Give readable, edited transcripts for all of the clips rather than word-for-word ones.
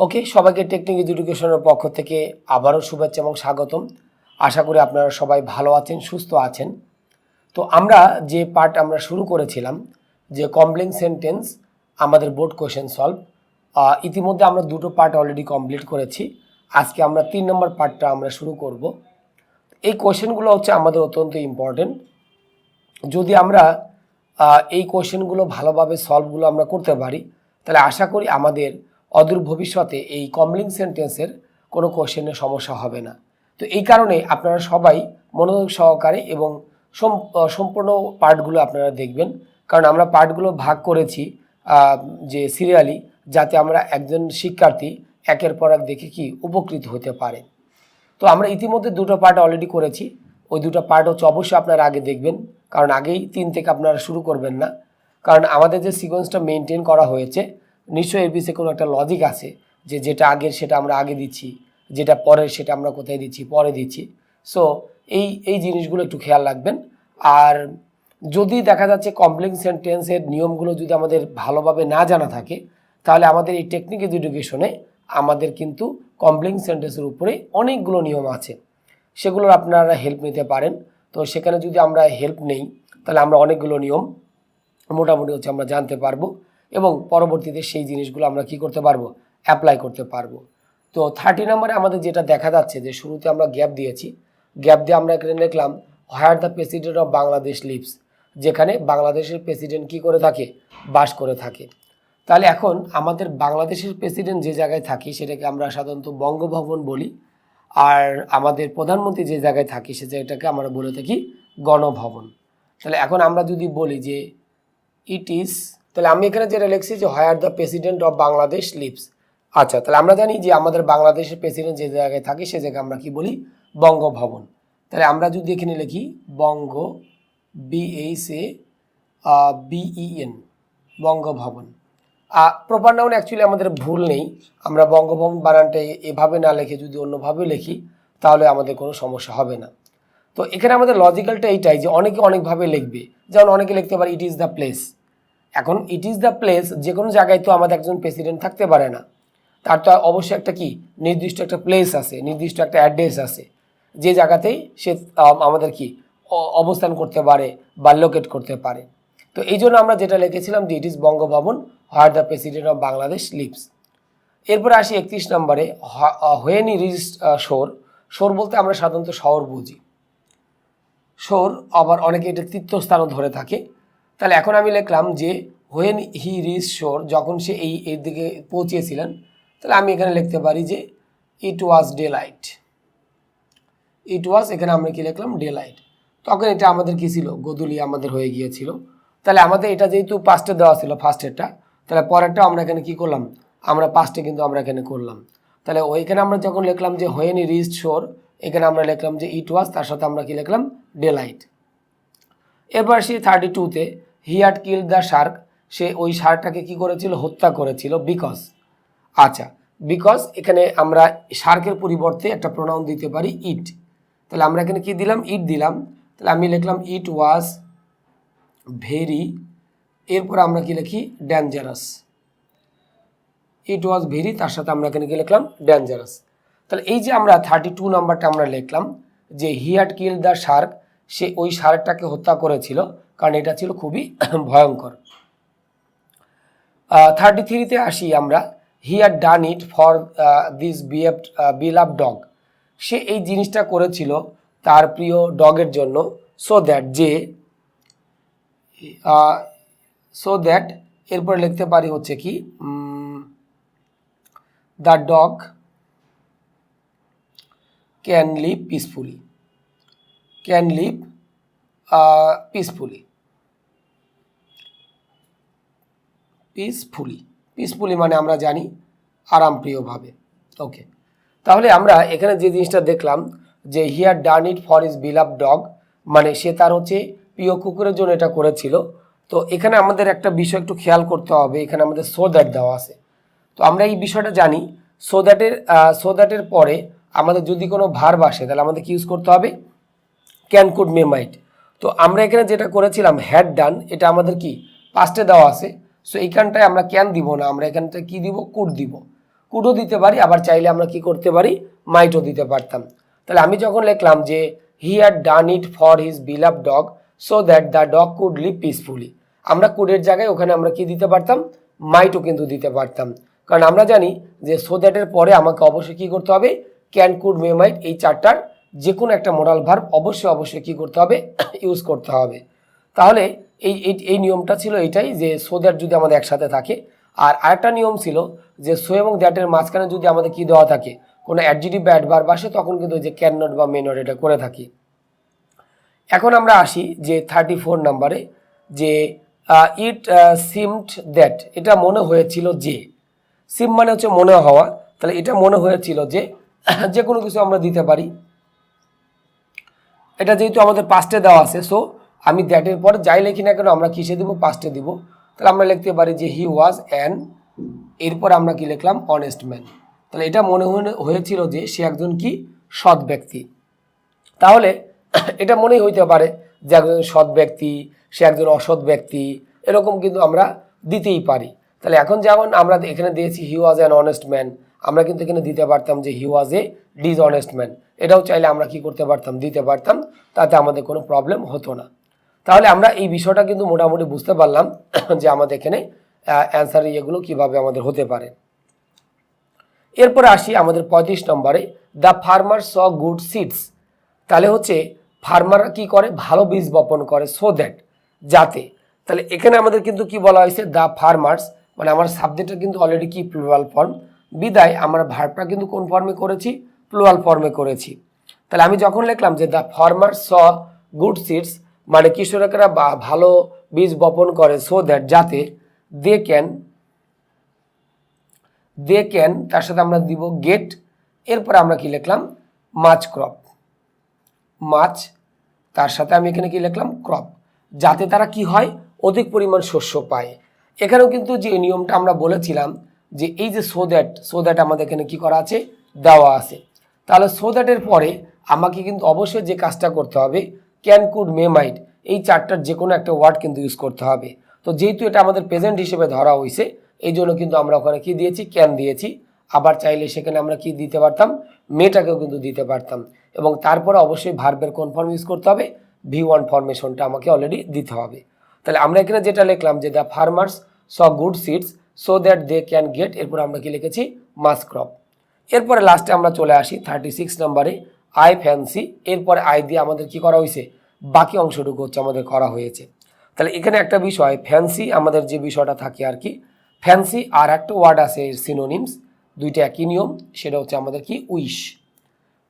ওকে, সবাইকে টেকনিক এডুকেশনের পক্ষ থেকে আবারও শুভেচ্ছা এবং স্বাগতম। আশা করি আপনারা সবাই ভালো আছেন, সুস্থ আছেন। তো আমরা যে পার্ট আমরা শুরু করেছিলাম যে কমপ্লেক্স সেন্টেন্স আমাদের বোর্ড কোয়েশ্চেন সলভ, ইতিমধ্যে আমরা দুটো পার্ট অলরেডি কমপ্লিট করেছি। আজকে আমরা 3 নম্বর পার্টটা আমরা শুরু করব। এই কোয়েশ্চেনগুলো হচ্ছে আমাদের অত্যন্ত ইম্পর্টেন্ট। যদি আমরা এই কোয়েশ্চেনগুলো ভালোভাবে সলভগুলো আমরা করতে পারি, তাহলে আশা করি আমাদের অদূর ভবিষ্যতে এই কমপ্লেক্স সেন্টেন্সের কোনো কোয়েশ্চেনের সমস্যা হবে না। তো এই কারণে আপনারা সবাই মনোযোগ সহকারে এবং সম্পূর্ণ পার্টগুলো আপনারা দেখবেন, কারণ আমরা পার্টগুলো ভাগ করেছি যে সিরিয়ালি, যাতে আমরা একজন শিক্ষার্থী একের পর এক দেখে কি উপকৃত হতে পারে। তো আমরা ইতিমধ্যে দুটো পার্ট অলরেডি করেছি। ওই দুটো পার্ট হচ্ছে অবশ্যই আপনারা আগে দেখবেন, কারণ আগেই 3 থেকে আপনারা শুরু করবেন না, কারণ আমাদের যে সিকোয়েন্সটা মেনটেন করা হয়েছে নিশ্চয়ই এর পিছনে কোনো একটা লজিক আছে, যে যেটা আগের সেটা আমরা আগে দিচ্ছি, যেটা পরের সেটা আমরা কোথায় দিচ্ছি, পরে দিচ্ছি। সো এই জিনিসগুলো একটু খেয়াল রাখবেন। আর যদি দেখা যাচ্ছে কমপ্লেক্স সেন্টেন্সের নিয়মগুলো যদি আমাদের ভালোভাবে না জানা থাকে, তাহলে আমাদের এই টেকনিক এডুকেশনে আমাদের কিন্তু কমপ্লেক্স সেন্টেন্সের উপরে অনেকগুলো নিয়ম আছে, সেগুলোর আপনারা হেল্প নিতে পারেন। তো সেখানে যদি আমরা হেল্প নেই, তাহলে আমরা অনেকগুলো নিয়ম মোটামুটি হচ্ছে আমরা জানতে পারবো এবং পরবর্তীতে সেই জিনিসগুলো আমরা কি করতে পারবো, অ্যাপ্লাই করতে পারবো। তো 30 নম্বরে আমাদের যেটা দেখা যাচ্ছে যে শুরুতে আমরা গ্যাপ দিয়েছি, গ্যাপ দিয়ে আমরা এখানে লিখলাম where the president of Bangladesh lives, যেখানে বাংলাদেশের প্রেসিডেন্ট কি করে থাকে, বাস করে থাকে। তাহলে এখন আমাদের বাংলাদেশের প্রেসিডেন্ট যে জায়গায় থাকি সেটাকে আমরা সাধারণত বঙ্গভবন বলি, আর আমাদের প্রধানমন্ত্রী যে জায়গায় থাকি সে জায়গাটাকে আমরা বলে থাকি গণভবন। তাহলে এখন আমরা যদি বলি যে ইট ইজ, তাহলে আমি এখানে যেটা লিখছি যে where the president of Bangladesh lives. আচ্ছা, তাহলে আমরা জানি যে আমাদের বাংলাদেশের প্রেসিডেন্ট যে জায়গায় থাকে সে জায়গায় আমরা কি বলি, বঙ্গভবন। তাহলে আমরা যদি এখানে লিখি বঙ্গ, BHABEN, Bangabhaban. Proper noun actually আমাদের ভুল নেই, আমরা বঙ্গভবন বানানটা এভাবে না লিখে যদি অন্যভাবে লিখি তাহলে আমাদের কোনো সমস্যা হবে না। তো এখানে আমাদের লজিক্যালটা এইটাই যে অনেকে অনেকভাবে লিখবে, যেমন অনেকে লিখতে পারে ইট ইজ দ্য প্লেস। এখন ইট ইজ দ্য প্লেস যে কোনো জায়গায় তো আমাদের একজন প্রেসিডেন্ট থাকতে পারে না, তার তো অবশ্যই একটা কি নির্দিষ্ট একটা প্লেস আছে, নির্দিষ্ট একটা অ্যাড্রেস আছে, যে জায়গাতেই সে আমাদের কি অবস্থান করতে পারে বা লোকেট করতে পারে। তো এই জন্য আমরা যেটা লিখেছিলাম যে it is Bangabhaban where the president of Bangladesh lives. এরপরে আসি 31 নম্বরে হোয়েন হি রিচড শোর। শোর বলতে আমরা সাধারণত শহর বুঝি, শোর আবার অনেকে এটা তীর্থস্থানও ধরে থাকে। তাহলে এখন আমি লিখলাম যে হোয়েন হি রিচ শোর, যখন সে এই দিকে পৌঁছেছিলেন, তাহলে আমি এখানে লিখতে পারি যে ইট ওয়াজ ডে লাইট। ইট ওয়াজ, এখানে আমরা কি লিখলাম, ডে লাইট। তখন এটা আমাদের কি ছিল, গোধূলি আমাদের হয়ে গিয়েছিল। তাহলে আমাদের এটা যেহেতু পাস্টে দেওয়া ছিল ফার্স্টেরটা, তাহলে পরেরটা আমরা এখানে কি করলাম, আমরা পাস্টে কিন্তু আমরা এখানে করলাম। তাহলে ওইখানে আমরা যখন লিখলাম যে হোয়েন হি রিচড শোর, এখানে আমরা লিখলাম যে ইট ওয়াজ, তার সাথে আমরা কি লিখলাম, ডে লাইট। এরপর সে 32তে he had killed the shark, সে ওই শার্কটাকে কি করেছিল, হত্যা করেছিল। বিকজ, আচ্ছা বিকজ এখানে আমরা শার্কের পরিবর্তে একটা প্রোনাউন দিতে পারি ইট। তাহলে আমরা এখানে কি দিলাম, ইট দিলাম। তাহলে আমি লিখলাম ইট ওয়াজ ভেরি, এরপর আমরা কি লিখি, ডেঞ্জারাস। ইট ওয়াজ ভেরি, তার সাথে আমরা এখানে কি লিখলাম, ডেঞ্জারাস। তাহলে এই যে আমরা 32 নাম্বারটা আমরা লিখলাম যে he had killed the shark, সে ওই শার্কটাকে হত্যা করেছিল, কারণ এটা ছিল খুবই ভয়ঙ্কর। 33তে আসি আমরা, he had done it for this beloved dog, সে এই জিনিসটা করেছিল তার প্রিয় ডগের জন্য। সো দ্যাট এরপর লিখতে পারি হচ্ছে কি, the dog can live peacefully, can live peacefully. Peacefully মানে আমরা জানি আরামপ্রিয়ভাবে। ওকে, তাহলে আমরা এখানে যে জিনিসটা দেখলাম যে he had done it for his beloved dog, মানে সে তার হচ্ছে প্রিয় কুকুরের জন্য এটা করেছিল। তো এখানে আমাদের একটা বিষয় একটু খেয়াল করতে হবে, এখানে আমাদের সো দ্যাট দেওয়া আছে। তো আমরা এই বিষয়টা জানি, সো দ্যাটের পরে আমাদের যদি কোনো ভার্ব আসে তাহলে আমাদের কি ইউজ করতে হবে, ক্যান, কুড, মে, মাইট। তো আমরা এখানে যেটা করেছিলাম হ্যাড ডান, এটা আমাদের কি পাস্টে দেওয়া আছে। সো এইখানটায় আমরা ক্যান দিব না, আমরা এখানটায় কি দিব, কুড দিব। কুডও দিতে পারি, আবার চাইলে আমরা কি করতে পারি মাইটও দিতে পারতাম। তাহলে আমি যখন লিখলাম যে he had done it for his beloved dog so that the dog could live peacefully, আমরা কুডের জায়গায় ওখানে আমরা কি দিতে পারতাম মাইটও কিন্তু দিতে পারতাম, কারণ আমরা জানি যে সো দ্যাটের পরে আমাকে অবশ্যই কি করতে হবে ক্যান কুড মে মাইট এই চারটার যে কোনো একটা মোডাল ভার্ব অবশ্যই কি করতে হবে ইউজ করতে হবে। তাহলে এই এই নিয়মটা ছিল এটাই যে সো দ্যাট যদি আমাদের একসাথে থাকে, আর আরেকটা নিয়ম ছিল যে সো এবং দ্যাটের মাঝখানে যদি আমাদের কি দেওয়া থাকে কোনো অ্যাডজেক্টিভ বা অ্যাডভার্ব আসে তখন কিন্তু যে ক্যান নট বা মে নট এটা করে থাকি। এখন আমরা আসি যে 34 নম্বরে যে ইট সিমড দ্যাট, এটা মনে হয়েছিল যে, সিম মানে হচ্ছে মনে হওয়া, তাহলে এটা মনে হয়েছিল যে যে কোনো কিছু আমরা দিতে পারি, এটা যেহেতু আমাদের পাস্টে দেওয়া আছে সো আমি দ্যাটের পরে যাই লিখি না কেন আমরা কিসে দিব পাস্টে দিব, তাহলে আমরা লিখতে পারি যে হি ওয়াজ অ্যান, এরপর আমরা কি লিখলাম অনেস্ট ম্যান, তাহলে এটা মনে হয়েছিল যে সে একজন কি সৎ ব্যক্তি। তাহলে এটা মনেই হইতে পারে যে একজন সৎ ব্যক্তি, সে একজন অসৎ ব্যক্তি, এরকম কিন্তু আমরা দিতেই পারি। তাহলে এখন যেমন আমরা এখানে দিয়েছি হি ওয়াজ অ্যান অনেস্ট ম্যান, আমরা কিন্তু এখানে দিতে পারতাম যে হি ওয়াজ এ ডিসঅনেস্ট ম্যান, এটাও চাইলে আমরা কি করতে পারতাম দিতে পারতাম, তাতে আমাদের কোনো প্রবলেম হতো না। তাহলে আমরা এই বিষয়টা কিন্তু মোটামুটি বুঝতে পারলাম যে আমাদের এখানে অ্যান্সার এগুলো কিভাবে আমাদের হতে পারে। এরপরে আসি আমাদের 35 নম্বরে the farmer saw good seeds, তাহলে হচ্ছে ফার্মাররা কি করে ভালো বীজ বপন করে সো দ্যাট যাতে, তাহলে এখানে আমাদের কিন্তু কি বলা হয়েছে দ্য ফার্মার্স, মানে আমার সাবজেক্টটা কিন্তু অলরেডি কি প্লুরাল ফর্ম, বিদায় আমরা ভার্বটা কিন্তু কোন ফর্মে করেছি প্লুরাল ফর্মে করেছি। তাহলে আমি যখন লিখলাম যে the farmer saw good seeds মানে কৃষকেরা ভালো বীজ বপন করে সো দ্যাট যাতে দে ক্যান তার সাথে আমরা দিব গেট, এরপর আমরা কি লিখলাম মাছ ক্রপ, মাছ তার সাথে আমি এখানে কি লিখলাম ক্রপ, যাতে তারা কি হয় অধিক পরিমাণ শস্য পায়। এখানেও কিন্তু যে নিয়মটা আমরা বলেছিলাম যে এই যে সো দ্যাট আমাদের এখানে কি করা আছে দেওয়া আছে, তাহলে সো দ্যাটের পরে আমাকে কিন্তু অবশ্যই যে কাজটা করতে হবে ক্যান কুড মে মাইট এই চারটার যে কোনো একটা ওয়ার্ড কিন্তু ইউজ করতে হবে। তো যেহেতু এটা আমাদের প্রেজেন্ট হিসেবে ধরা হয়েছে এই জন্য কিন্তু আমরা ওখানে কি দিয়েছি ক্যান দিয়েছি, আবার চাইলে সেখানে আমরা কি দিতে পারতাম মেটাকেও কিন্তু দিতে পারতাম, এবং তারপরে অবশ্যই ভার্বের কোন ফর্ম ইউজ করতে হবে V1 ফরমেশনটা আমাকে অলরেডি দিতে হবে। তাহলে আমরা এখানে যেটা লিখলাম যে the farmers sow good seeds so that they can get, এরপর আমরা কি লিখেছি মাস ক্রপ। এরপরে লাস্টে আমরা চলে আসি 36 নম্বরে আই ফ্যান্সি, এরপরে আই দিয়ে আমাদের কি করা হয়েছে বাকি অংশটুকু হচ্ছে আমাদের করা হয়েছে। তাহলে এখানে একটা বিষয় ফ্যান্সি আমাদের যে বিষয়টা থাকে আর কি, ফ্যান্সি আর একটা ওয়ার্ড আছে সিনোনিমস, দুইটা একই নিয়ম, সেটা হচ্ছে আমাদের কি উইশ,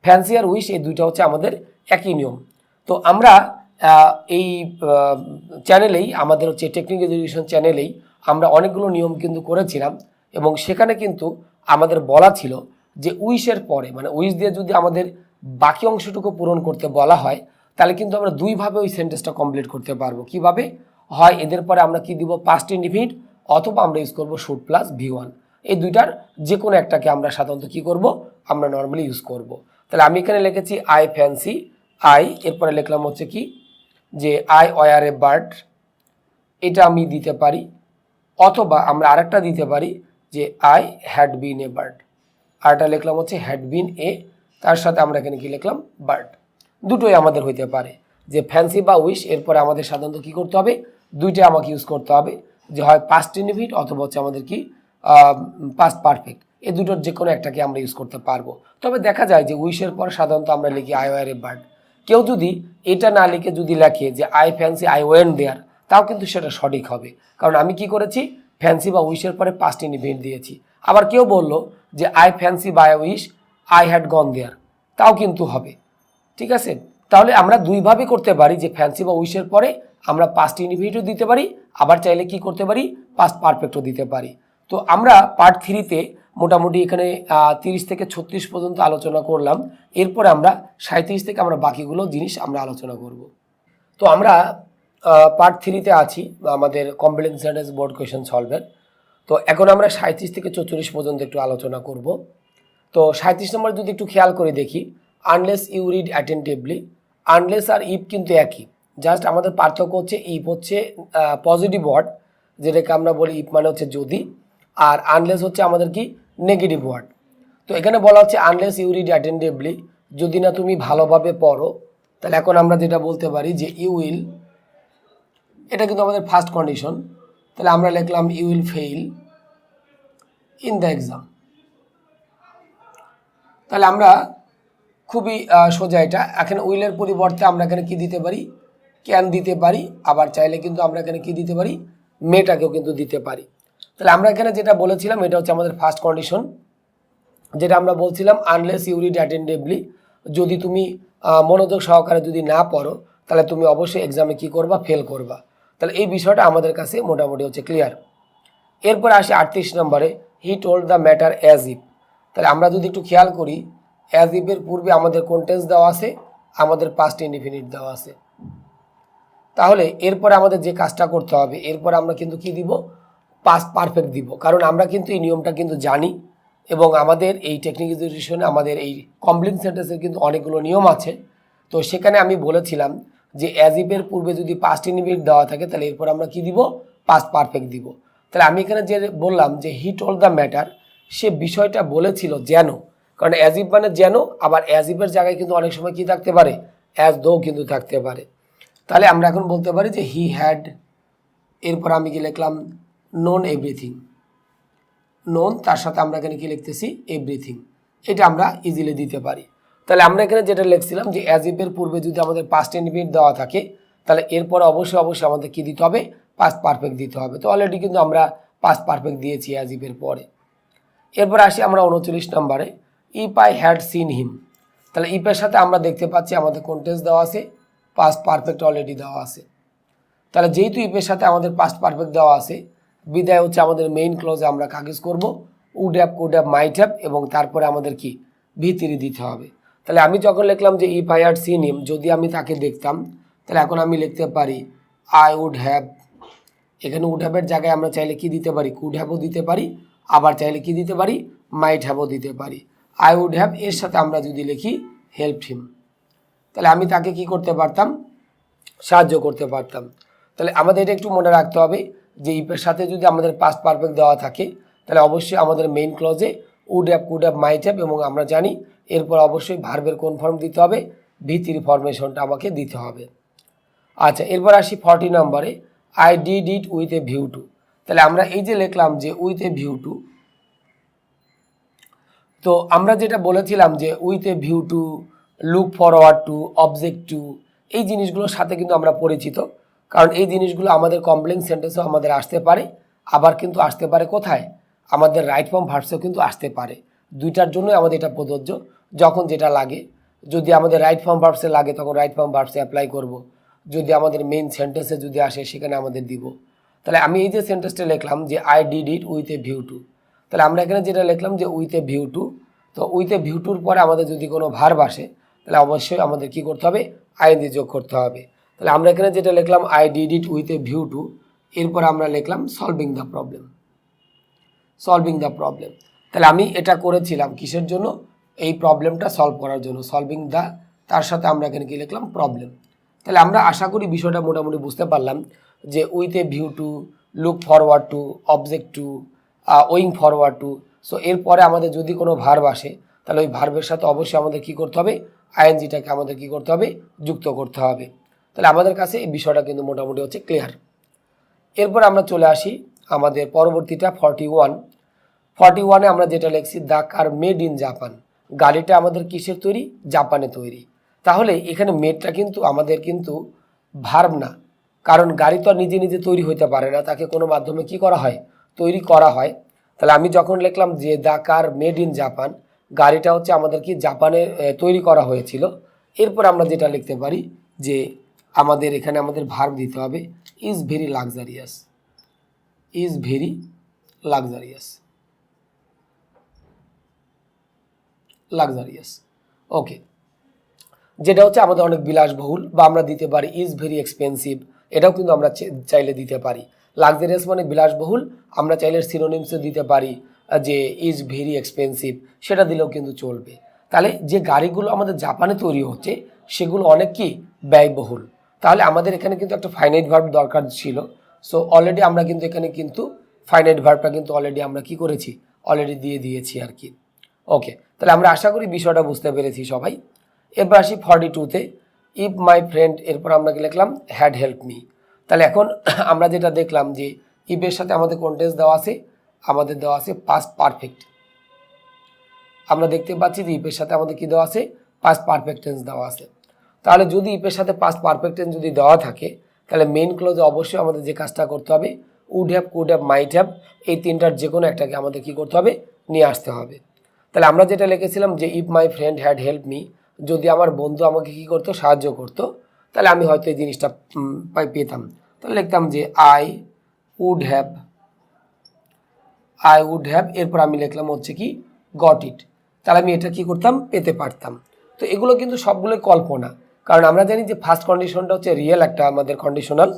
ফ্যান্সি আর উইশ এই দুইটা হচ্ছে আমাদের একই নিয়ম। তো আমরা এই চ্যানেলেই আমাদের হচ্ছে টেকনিক্যাল এডুকেশন চ্যানেলেই আমরা অনেকগুলো নিয়ম কিন্তু করেছিলাম, এবং সেখানে কিন্তু আমাদের বলা ছিল যে উইশের পরে মানে উইশ দিয়ে যদি আমাদের বাকি অংশটুকু পূরণ করতে বলা হয় তাহলে কিন্তু আমরা দুইভাবে ওই সেন্টেন্সটা কমপ্লিট করতে পারবো। কিভাবে হয় এদের পরে আমরা কি দিব পাস্ট ইনডিফিনিট, অথবা আমরা ইউজ করবো শুড প্লাস V1, এই দুইটার যে কোনো একটাকে আমরা সাধারণত কি করব আমরা নর্মালি ইউজ করব। তাহলে আমি এখানে লিখেছি আই ফ্যান্সি আই, এরপরে লিখলাম হচ্ছে কি যে আই ওয়ার এ বার্ড, এটা আমি দিতে পারি, অথবা আমরা আরেকটা দিতে পারি যে I had been a bird, আরেকটা লিখলাম হচ্ছে হ্যাড বিন এ, তার সাথে আমরা এখানে কি লিখলাম বার্ড, দুটোই আমাদের হইতে পারে যে ফ্যান্সি বা উইশ এরপরে আমাদের সাধারণত কি করতে হবে দুইটা আমাকে ইউজ করতে হবে, যে হয় পাস্ট ইনডিফিনিট অথবা হচ্ছে আমাদের কি পাস্ট পারফেক্ট, এই দুটোর যে কোনো একটাকে আমরা ইউজ করতে পারবো। তবে দেখা যায় যে উইশের পর সাধারণত আমরা লিখি আই ওয়ার এ বার্ড, কেউ যদি এটা না লিখে যদি লেখে যে I fancy I went there তাও কিন্তু সেটা সঠিক হবে, কারণ আমি কি করেছি ফ্যান্সি বা উইশের পরে পাস্ট ইনডিফিনিট দিয়েছি। আবার কেউ বললো যে I fancy by wish I had gone there, তাও কিন্তু হবে, ঠিক আছে। তাহলে আমরা দুইভাবে করতে পারি যে ফ্যান্সি বা উইশের পরে আমরা পাস্ট ইনডিফিনিটও দিতে পারি, আবার চাইলে কি করতে পারি পাস্ট পারফেক্টও দিতে পারি। তো আমরা পার্ট 3-তে মোটামুটি এখানে 30 থেকে 36 পর্যন্ত আলোচনা করলাম, এরপরে আমরা 37 থেকে আমরা বাকিগুলো জিনিস আমরা আলোচনা করব। তো আমরা পার্ট 3-তে আছি আমাদের কমপ্লেক্স সেন্টেন্স বোর্ড কোয়েশ্চেন সলভের। তো এখন আমরা 37 থেকে 44 পর্যন্ত একটু আলোচনা করব। তো 37 নম্বর যদি একটু খেয়াল করে দেখি, unless you read attentively, unless আর ইফ কিন্তু একই, জাস্ট আমাদের পার্থক্য হচ্ছে ইফ হচ্ছে পজিটিভ ওয়ার্ড যেটাকে আমরা বলি ইফ মানে হচ্ছে যদি, আর আনলেস হচ্ছে আমাদের কি নেগেটিভ ওয়ার্ড। তো এখানে বলা হচ্ছে আনলেস ইউ রিড অ্যাটেন্টিভলি, যদি না তুমি ভালোভাবে পড়ো, তাহলে এখন আমরা যেটা বলতে পারি যে ইউ উইল, এটা কিন্তু আমাদের ফার্স্ট কন্ডিশন, তাহলে আমরা লিখলাম you will fail in the exam. তাহলে আমরা খুবই সোজা এটা, এখানে উইলের পরিবর্তে আমরা এখানে কি দিতে পারি, ক্যান দিতে পারি, আবার চাইলে কিন্তু আমরা এখানে কি দিতে পারি, মেটাকেও কিন্তু দিতে পারি। তাহলে আমরা এখানে যেটা বলেছিলাম এটা হচ্ছে আমাদের ফার্স্ট কন্ডিশন, যেটা আমরা বলছিলাম আনলেস ইউ রিড অ্যাটেন্টিভলি, যদি তুমি মনোযোগ সহকারে যদি না পড়ো তাহলে তুমি অবশ্যই এক্সামে কি করবা, ফেল করবা। তাহলে এই বিষয়টা আমাদের কাছে মোটামুটি হচ্ছে ক্লিয়ার। এরপর আসি 38 নম্বরে, he told the matter as if. তাহলে আমরা যদি একটু খেয়াল করি, অ্যাজ ইফের পূর্বে আমাদের কোন টেন্স দেওয়া আছে, আমাদের পাস্ট ইনডিফিনিট দেওয়া আছে। তাহলে এরপরে আমাদের যে কাজটা করতে হবে, এরপর আমরা কিন্তু কি দিব, পাস্ট পারফেক্ট দিব, কারণ আমরা কিন্তু এই নিয়মটা কিন্তু জানি এবং আমাদের এই টেকনিক এডুকেশনে আমাদের এই কমপ্লিট সেন্টেন্সের কিন্তু অনেকগুলো নিয়ম আছে। তো সেখানে আমি বলেছিলাম যে অ্যাজ ইফের পূর্বে যদি পাস্ট ইনডিফিনিট দেওয়া থাকে তাহলে এরপর আমরা কি দিব, পাস্ট পারফেক্ট দিব। তাহলে আমি এখানে যে বললাম যে হি টোল্ড দ্য ম্যাটার, সে বিষয়টা বলেছিল যেন, কারণ অ্যাজ ইফ মানে যেন, আবার অ্যাজ ইফের জায়গায় কিন্তু অনেক সময় কি থাকতে পারে, অ্যাজ দো কিন্তু থাকতে পারে। তাহলে আমরা এখন বলতে পারি যে হি হ্যাড, এরপর আমি কি লিখলাম, নোন এভরিথিং। নোন তার সাথে আমরা এখানে কি লিখতেছি, এভরিথিং, এটা আমরা ইজিলি দিতে পারি। তাহলে আমরা এখানে যেটা লিখছিলাম যে অ্যাজ ইফের পূর্বে যদি আমাদের পাস্ট ইনডিফিনিট দেওয়া থাকে তাহলে এরপর অবশ্যই আমাদের কি দিতে হবে, পাস্ট পারফেক্ট দিতে হবে। তো অলরেডি কিন্তু আমরা পাস্ট পারফেক্ট দিয়েছি অ্যাজ ইফের পরে। এরপর আসি আমরা 39 নম্বরে, if I had seen him. তাহলে ইফের সাথে আমরা দেখতে পাচ্ছি আমাদের কোন টেন্স দেওয়া আছে, পাস্ট পারফেক্ট অলরেডি দেওয়া আছে। তাহলে যেহেতু ইফের সাথে আমাদের পাস্ট পারফেক্ট দেওয়া আছে, বিদায় হচ্ছে আমাদের মেইন ক্লজে আমরা কাগজ করব would have, could have, might have, এবং তারপরে আমাদের কি ভিতরি দিতে হবে। তাহলে আমি যখন লিখলাম যে if I had seen him, যদি আমি তাকে দেখতাম, তাহলে এখন আমি লিখতে পারি আই উড হ্যাভ। এখানে উড হ্যাভের জায়গায় আমরা চাইলে কি দিতে পারি, কুড হ্যাভও দিতে পারি, আবার চাইলে কি দিতে পারি, মাইট হ্যাভও দিতে পারি। আই উড হ্যাভ এর সাথে আমরা যদি লিখি হেল্প হিম, তাহলে আমি তাকে কি করতে পারতাম, সাহায্য করতে পারতাম। তাহলে আমাদের এটা একটু মনে রাখতে হবে যে ইফের সাথে যদি আমাদের পাস্ট পারফেক্ট দেওয়া থাকে তাহলে অবশ্যই আমাদের মেইন ক্লজে would have, could have, might have, এবং আমরা জানি এরপর অবশ্যই ভার্বের কোন ফর্ম দিতে হবে, ভি3 ফরমেশনটা আমাকে দিতে হবে। আচ্ছা, এরপর আসি 40 নম্বরে, I did it with a view two. তাহলে আমরা এই যে লিখলাম যে উইথ এ ভিউ টু, তো আমরা যেটা বলেছিলাম যে with a view to, look forward to, object to, এই জিনিসগুলোর সাথে কিন্তু আমরা পরিচিত, কারণ এই জিনিসগুলো আমাদের কমপ্লেক্স সেন্টেন্সেও আমাদের আসতে পারে, আবার কিন্তু আসতে পারে কোথায়, আমাদের রাইট ফর্ম ভার্বসেও কিন্তু আসতে পারে। দুইটার জন্যই আমাদের এটা প্রযোজ্য, যখন যেটা লাগে। যদি আমাদের রাইট ফর্ম ভার্বসে লাগে তখন রাইট ফর্ম ভার্বসে অ্যাপ্লাই করব, যদি আমাদের মেইন সেন্টেন্সে যদি আসে সেখানে আমাদের দিব। তাহলে আমি এই যে সেন্টেন্সটা লিখলাম যে I did it with a view two, তাহলে আমরা এখানে যেটা লিখলাম যে উইথ এ ভিউ টু, তো উইথ এ ভিউ টুর পরে আমাদের যদি কোনো ভার্ব আসে তাহলে অবশ্যই আমাদের কি করতে হবে, আইএনজি যোগ করতে হবে। তাহলে আমরা এখানে যেটা লিখলাম I did it with a view two, এরপর আমরা লিখলাম solving the problem, solving the problem. তাহলে আমি এটা করেছিলাম কিসের জন্য, এই প্রবলেমটা সলভ করার জন্য, সলভিং দ্য, তার সাথে আমরা এখানে কি লিখলাম, প্রবলেম। তাহলে আমরা আশা করি বিষয়টা মোটামুটি বুঝতে পারলাম যে with a view to, look forward to, object to, owing forward to. So এরপরে আমাদের যদি কোনো ভার্ব আসে তাহলে ওই ভার্বের সাথে অবশ্যই আমাদের কি করতে হবে, আইএনজিটাকে আমাদের কি করতে হবে, যুক্ত করতে হবে। তাহলে আমাদের কাছে এই বিষয়টা কিন্তু মোটামুটি হচ্ছে ক্লিয়ার। এরপর আমরা চলে আসি আমাদের পরবর্তীটা 41-এ আমরা যেটা লিখছি the car made in Japan, গাড়িটা আমাদের কিসের তৈরি, জাপানে তৈরি। তাহলে এখানে মেডটা কিন্তু আমাদের কিন্তু ভার্ব না, কারণ গাড়ি তো আর নিজে নিজে তৈরি হতে পারে না, তাকে কোনো মাধ্যমে কি করা হয়, তৈরি করা হয়। তাহলে আমি যখন লিখলাম যে the car made in Japan, গাড়িটা হচ্ছে আমাদের কি জাপানে তৈরি করা হয়েছিল, এরপর আমরা যেটা লিখতে পারি যে আমাদের এখানে আমাদের ভার্ব দিতে হবে is very luxurious, is very luxurious, luxurious, okay, যেটা হচ্ছে আমাদের অনেক বিলাসবহুল, বা আমরা দিতে পারি ইজ ভেরি এক্সপেন্সিভ, এটাও কিন্তু আমরা চাইলে দিতে পারি। লাক্সারিয়াস মানে বিলাসবহুল, আমরা চাইলে সিনোনিমসে দিতে পারি যে ইজ ভেরি এক্সপেন্সিভ, সেটা দিলেও কিন্তু চলবে। তাহলে যে গাড়িগুলো আমাদের জাপানে তৈরি হচ্ছে সেগুলো অনেক কি ব্যয়বহুল। তাহলে আমাদের এখানে কিন্তু একটা ফাইনাইট ভার্ব দরকার ছিল। সো অলরেডি আমরা কিন্তু এখানে কিন্তু ফাইনাইট ভার্বটা কিন্তু অলরেডি আমরা কি করেছি, অলরেডি দিয়ে দিয়েছি আর কি। ওকে, তাহলে আমরা আশা করি বিষয়টা বুঝতে পেরেছি সবাই। এরপর আসি 42-তে, ইফ মাই ফ্রেন্ড, এরপর আমরা কি লিখলাম হ্যাড হেল্প মি। তাহলে এখন আমরা যেটা দেখলাম যে ইফের সাথে আমাদের কোন টেন্স দেওয়া আছে, আমাদের দেওয়া আছে পাস্ট পারফেক্ট। আমরা দেখতে পাচ্ছি যে ইফের সাথে আমাদের কি দেওয়া আছে, পাস্ট পারফেক্ট টেন্স দেওয়া আছে। তাহলে যদি ইফের সাথে পাস্ট পারফেক্ট টেন্স যদি দেওয়া থাকে, তাহলে মেইন ক্লোজে অবশ্যই আমাদের যে কাজটা করতে হবে, would have, could have, might have, এই তিনটার যে কোনো একটাকে আমাদের কি করতে হবে, নিয়ে আসতে হবে। তাহলে আমরা যেটা লিখেছিলাম যে if my friend had help me, যদি আমার বন্ধু আমাকে কি করতো, সাহায্য করতো, তাহলে আমি হয়তো এই জিনিসটা পেতাম। তাহলে লিখতাম যে আই উড হ্যাভ, এরপর আমি লিখলাম হচ্ছে কি গট ইট, তাহলে আমি এটা কি করতাম, পেতে পারতাম। তো এগুলো কিন্তু সবগুলোই কল্পনা, কারণ আমরা জানি যে ফার্স্ট কন্ডিশনটা হচ্ছে রিয়েল একটা আমাদের কন্ডিশনাল,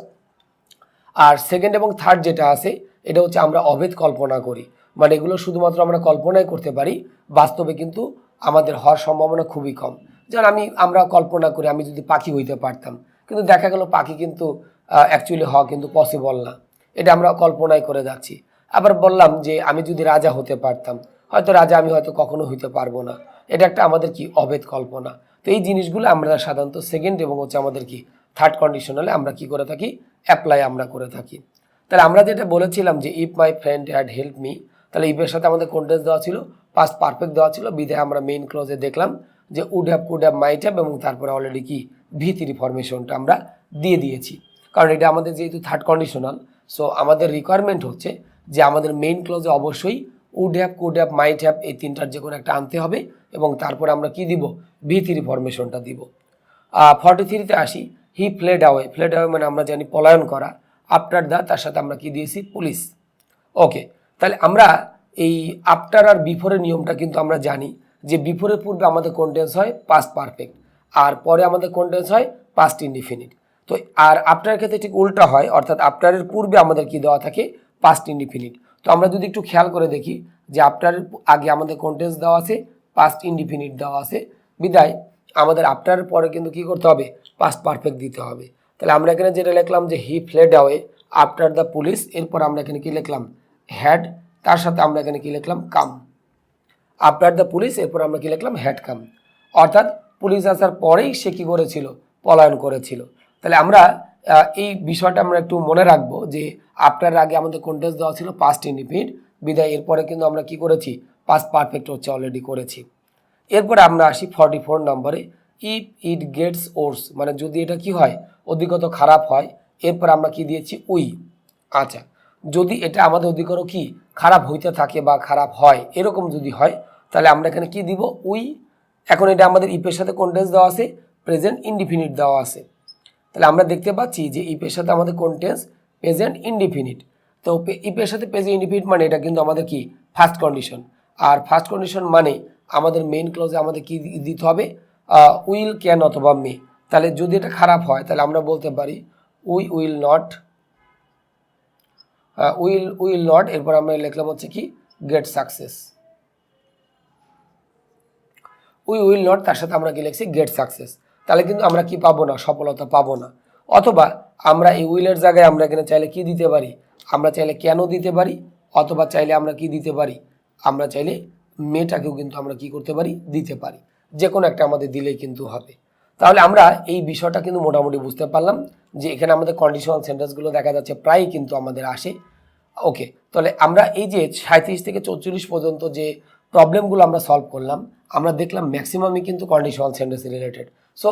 আর সেকেন্ড এবং থার্ড যেটা আছে এটা হচ্ছে আমরা অভেদ কল্পনা করি, মানে এগুলো শুধুমাত্র আমরা কল্পনাই করতে পারি, বাস্তবে কিন্তু আমাদের হওয়ার সম্ভাবনা খুবই কম। যেমন আমরা কল্পনা করি আমি যদি পাখি হইতে পারতাম, কিন্তু দেখা গেল পাখি কিন্তু অ্যাকচুয়ালি হওয়া কিন্তু পসিবল না, এটা আমরা কল্পনাই করে যাচ্ছি। আবার বললাম যে আমি যদি রাজা হতে পারতাম, হয়তো রাজা আমি হয়তো কখনো হইতে পারবো না, এটা একটা আমাদের কি অভেদ কল্পনা। তো এই জিনিসগুলো আমরা সাধারণত সেকেন্ড এবং হচ্ছে আমাদের কি থার্ড কন্ডিশনালে আমরা কি করে থাকি, অ্যাপ্লাই আমরা করে থাকি। তাহলে আমরা যেটা বলেছিলাম যে if my friend had help me, তাহলে ইফের সাথে আমাদের কোন টেন্স দেওয়া ছিল, পাস্ট পারফেক্ট দেওয়া ছিল, বিধায় আমরা মেইন ক্লোজে দেখলাম যে would have, could have, might have, এবং তারপরে অলরেডি কি ভি3 ফরমেশনটা আমরা দিয়ে দিয়েছি, কারণ এটা আমাদের যেহেতু থার্ড কন্ডিশনাল, সো আমাদের রিকোয়ারমেন্ট হচ্ছে যে আমাদের মেইন ক্লোজে অবশ্যই would have, could have, might have এই তিনটার যে কোনো একটা আনতে হবে, এবং তারপরে আমরা কি দিব, ভি3 ফরমেশনটা দিব। 43-তে আসি, হি ফ্লেড অ্যাওয়ে, মানে আমরা জানি পলায়ন করা, আফটার দ্য, তার সাথে আমরা কি দিয়েছি, পুলিশ। ওকে, তাহলে আমরা এই আফটার আর বিফোরের নিয়মটা কিন্তু আমরা জানি যে বিফোরের পূর্বে আমাদের কোন টেন্স হয়, পাস্ট পারফেক্ট, আর পরে আমাদের কোন টেন্স হয়, পাস্ট ইনডিফিনিট। তো আর আফটারের ক্ষেত্রে ঠিক উল্টা হয়, অর্থাৎ আফটারের পূর্বে আমাদের কি দেওয়া থাকে, পাস্ট ইনডিফিনিট। তো আমরা যদি একটু খেয়াল করে দেখি যে আফটারের আগে আমাদের কোন টেন্স দেওয়া আছে, পাস্ট ইনডিফিনিট দেওয়া আছে, বিদায় আমাদের আফটারের পরে কিন্তু কি করতে হবে, পাস্ট পারফেক্ট দিতে হবে। তাহলে আমরা এখানে যেটা লিখলাম যে he fled away after the police, এরপর আমরা এখানে কি লিখলাম, হ্যাড, তার সাথে আমরা এখানে কি লিখলাম, কাম। আফটার দ্য পুলিশ, এরপর আমরা কি লিখলাম, হ্যাড কাম, অর্থাৎ পুলিশ আসার পরেই সে কি করেছিল, পলায়ন করেছিল। তাহলে আমরা এই বিষয়টা আমরা একটু মনে রাখবো যে আফটার আগে আমাদের কোন টেন্স দেওয়া ছিল, পাস্ট ইনডিফিনিট, বিদায় এরপরে কিন্তু আমরা কি করেছি, পাস্ট পারফেক্ট হচ্ছে অলরেডি করেছি। এরপরে আমরা আসি 44 নম্বরে, ইফ ইট গেটস ওর্স, মানে যদি এটা কি হয়, অধিকতর খারাপ হয়, এরপর আমরা কি দিয়েছি, উই। আচ্ছা, যদি এটা আমাদের অধিকতর কি খারাপ হইতে থাকে বা খারাপ হয়, এরকম যদি হয়, তাহলে আমরা এখানে কি দিব, উই। এখন এটা আমাদের ইফের সাথে কোন টেন্স দেওয়া আছে, প্রেজেন্ট ইনডিফিনিট দেওয়া আছে। তাহলে আমরা দেখতে পাচ্ছি যে ইফের সাথে আমাদের কোন টেন্স, প্রেজেন্ট ইনডিফিনিট। তো ইফের সাথে প্রেজেন্ট ইনডিফিনিট মানে এটা কিন্তু আমাদের কি ফার্স্ট কন্ডিশন, আর ফার্স্ট কন্ডিশন মানে আমাদের মেইন ক্লোজে আমাদের কি দিতে হবে, উইল, ক্যান অথবা মে। তাহলে যদি এটা খারাপ হয় তাহলে আমরা বলতে পারি we will not, will not, এরপর আমরা লিখলাম হচ্ছে কি গেট সাকসেস, উইল নট, তার সাথে আমরা কি লিখছি, গেট সাকসেস। তাহলে কিন্তু আমরা কি পাবো না, সফলতা পাবো না। অথবা আমরা এই উইলের জায়গায় আমরা এখানে চাইলে কি দিতে পারি, আমরা চাইলে কেন দিতে পারি, অথবা চাইলে আমরা কি দিতে পারি, আমরা চাইলে মেয়েটাকেও কিন্তু আমরা কি করতে পারি, দিতে পারি, যে কোনো একটা আমাদের দিলেই কিন্তু হবে। তাহলে আমরা এই বিষয়টা কিন্তু মোটামুটি বুঝতে পারলাম যে এখানে আমাদের কন্ডিশনাল সেন্টেন্সগুলো দেখা যাচ্ছে প্রায়ই কিন্তু আমাদের আসে। ওকে, তাহলে আমরা এই যে 37 থেকে 44 পর্যন্ত যে প্রবলেমগুলো আমরা সলভ করলাম, আমরা দেখলাম ম্যাক্সিমামই কিন্তু conditional sentence related. So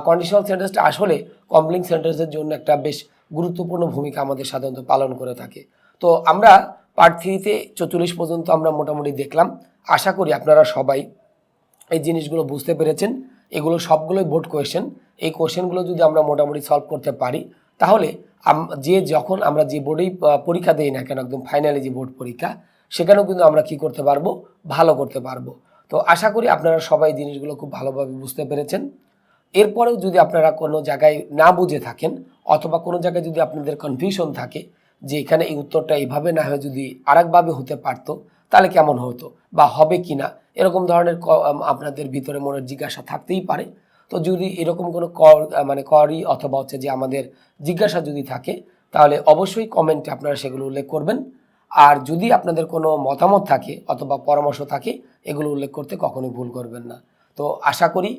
conditional সেন্টেন্সটা আসলে কমপ্লেক্স সেন্টেন্সের জন্য একটা বেশ গুরুত্বপূর্ণ ভূমিকা আমাদের সাধারণত পালন করে থাকে। তো আমরা পার্ট 3-তে 44 পর্যন্ত আমরা মোটামুটি দেখলাম। আশা করি আপনারা সবাই এই জিনিসগুলো বুঝতে পেরেছেন। এগুলো সবগুলোই বোর্ড কোয়েশ্চেন। এই কোয়েশ্চেনগুলো যদি আমরা মোটামুটি সলভ করতে পারি, তাহলে যখন আমরা যে বোর্ডেই পরীক্ষা দিই না কেন, একদম ফাইনালি যে বোর্ড পরীক্ষা, সেখানেও কিন্তু আমরা কি করতে পারবো, ভালো করতে পারবো। তো আশা করি আপনারা সবাই জিনিসগুলো খুব ভালোভাবে বুঝতে পেরেছেন। এরপরেও যদি আপনারা কোনো জায়গায় না বুঝে থাকেন, অথবা কোনো জায়গায় যদি আপনাদের কনফিউশন থাকে যে এখানে এই উত্তরটা এইভাবে না হয়ে যদি আরেকভাবে হতে পারতো, তাহলে কেমন হতো বা হবে কি না, এরকম ধরনের আপনাদের ভিতরে মনের জিজ্ঞাসা থাকতেই পারে। তো যদি এরকম কোনো কোয়ারি অথবা হচ্ছে যে আমাদের জিজ্ঞাসা যদি থাকে, তাহলে অবশ্যই কমেন্টে আপনারা সেগুলো উল্লেখ করবেন। আর যদি আপনাদের কোনো মতামত থাকে অথবা পরামর্শ থাকে, এগুলো উল্লেখ করতে কখনোই ভুল করবেন না। তো আশা করি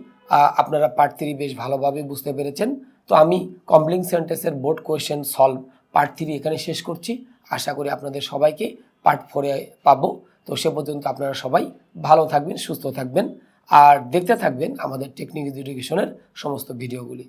আপনারা পার্ট 3 বেশ ভালোভাবে বুঝতে পেরেছেন। তো আমি কমপ্লেক্স সেন্টেন্সের বোর্ড কোয়েশ্চেন সলভ পার্ট 3 এখানে শেষ করছি। আশা করি আপনাদের সবাইকে পার্ট 4-এ পাবো। তো সে পর্যন্ত আপনারা সবাই ভালো থাকবেন, সুস্থ থাকবেন আর দেখতে থাকবেন আমাদের টেকনিক এডুকেশনের সমস্ত ভিডিওগুলি।